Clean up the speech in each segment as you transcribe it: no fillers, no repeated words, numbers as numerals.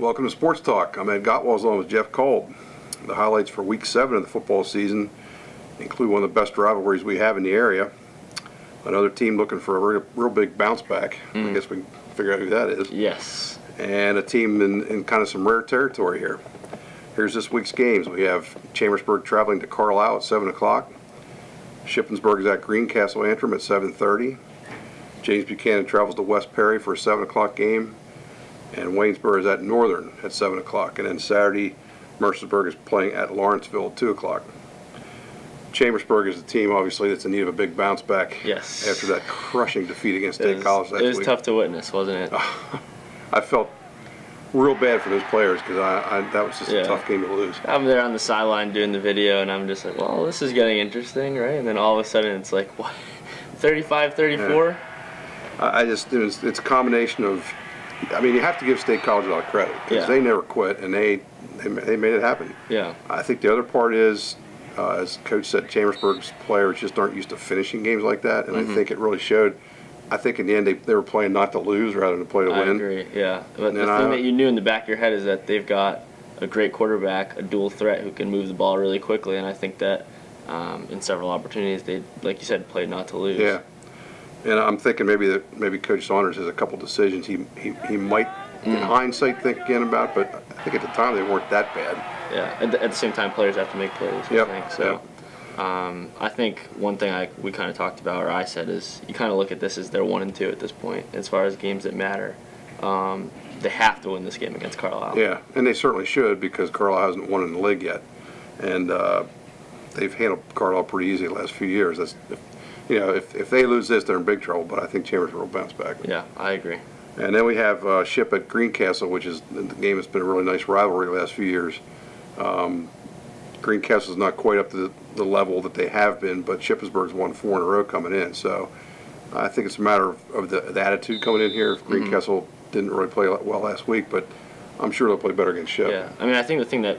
welcome to Sports Talk. I'm Ed Gottwals along with Jeff Colt. The highlights for Week 7 of the football season include one of the best rivalries we have in the area. Another team looking for a real big bounce back. I guess we can figure out who that is. Yes. And a team in kind of some rare territory here. Here's this week's games. We have Chambersburg traveling to Carlisle at 7 o'clock. Shippensburg is at Greencastle Antrim at 7:30. James Buchanan travels to West Perry for a 7 o'clock game. And Waynesboro is at Northern at 7 o'clock. And then Saturday, Mercersburg is playing at Lawrenceville at 2 o'clock. Chambersburg is the team, obviously, that's in need of a big bounce back. Yes. After that crushing defeat against State College last week. It was tough to witness, wasn't it? I felt real bad for those players because that was just a tough game to lose. I'm there on the sideline doing the video, and I'm just like, well, this is getting interesting, right? And then all of a sudden it's like, what, 35-34? Yeah. It's a combination of, I mean, you have to give State College a lot of credit because they never quit and they made it happen. Yeah. I think the other part is, as Coach said, Chambersburg's players just aren't used to finishing games like that, and I think it really showed. I think in the end they were playing not to lose rather than play to win. I agree, yeah. But the thing that you knew in the back of your head is that they've got a great quarterback, a dual threat who can move the ball really quickly, and I think that in several opportunities they, like you said, played not to lose. Yeah. And I'm thinking maybe Coach Saunders has a couple decisions he might, in hindsight, think again about, but I think at the time they weren't that bad. Yeah, at the same time, players have to make plays, I think. So, I think one thing we kind of talked about, or I said, is you kind of look at this as they're 1-2 at this point as far as games that matter. They have to win this game against Carlisle. Yeah, and they certainly should because Carlisle hasn't won in the league yet, and they've handled Carlisle pretty easy the last few years. If they lose this, they're in big trouble. But I think Chambersburg will bounce back. Yeah, I agree. And then we have Ship at Greencastle, which is the game that's been a really nice rivalry the last few years. Greencastle is not quite up to the level that they have been, but Shippensburg's won 4 in a row coming in. So I think it's a matter of the attitude coming in here. Greencastle didn't really play well last week, but I'm sure they'll play better against Ship. Yeah, I mean, I think the thing that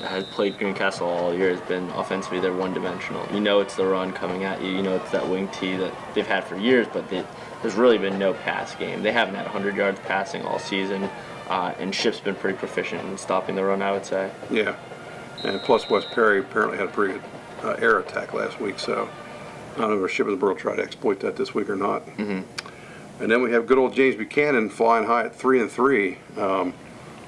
has plagued Greencastle all year has been offensively they're one-dimensional. You know it's the run coming at you. You know it's that wing tee that they've had for years, but there's really been no pass game. They haven't had 100 yards passing all season, and Ship's been pretty proficient in stopping the run, I would say. Yeah, and plus West Perry apparently had a pretty good air attack last week, so I don't know if Shippensburg will try to exploit that this week or not. And then we have good old James Buchanan flying high at 3-3.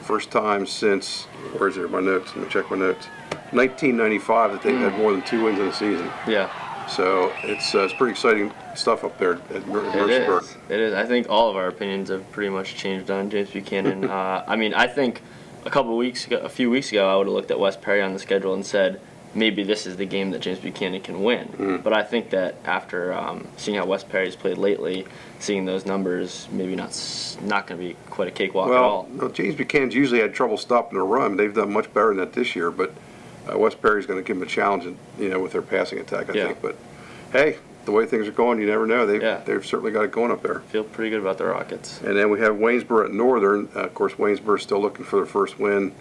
First time since, where's there my notes? Let me check my notes. 1995 that they've had more than 2 wins in a season. Yeah. So it's pretty exciting stuff up there at Mercersburg. It is. I think all of our opinions have pretty much changed on James Buchanan. I mean, I think a few weeks ago, I would have looked at West Perry on the schedule and said, maybe this is the game that James Buchanan can win. But I think that after seeing how West Perry's played lately, seeing those numbers, maybe not going to be quite a cakewalk at all. Well, James Buchanan's usually had trouble stopping the run. They've done much better than that this year, but West Perry's going to give them a challenge, with their passing attack, I think. But hey, the way things are going, you never know. They've certainly got it going up there. Feel pretty good about the Rockets. And then we have Waynesboro at Northern. Of course, Waynesboro's still looking for their first win.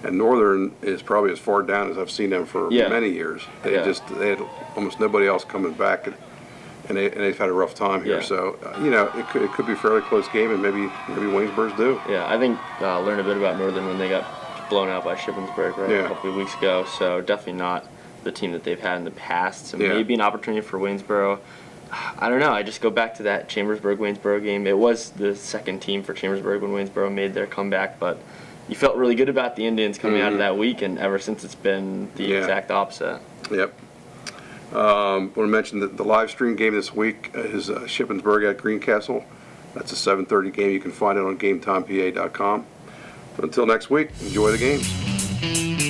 And Northern is probably as far down as I've seen them for many years. They had almost nobody else coming back, and they've had a rough time here. So it could be a fairly close game, and maybe Waynesboro's do. Yeah, I think learned a bit about Northern when they got blown out by Shippensburg a couple of weeks ago. So definitely not the team that they've had in the past. So maybe an opportunity for Waynesboro. I don't know. I just go back to that Chambersburg-Waynesboro game. It was the second team for Chambersburg when Waynesboro made their comeback, but you felt really good about the Indians coming out of that week, and ever since it's been the exact opposite. Yep. I want to mention that the live stream game this week is Shippensburg at Greencastle. That's a 7:30 game. You can find it on GameTimePA.com. But until next week, enjoy the games.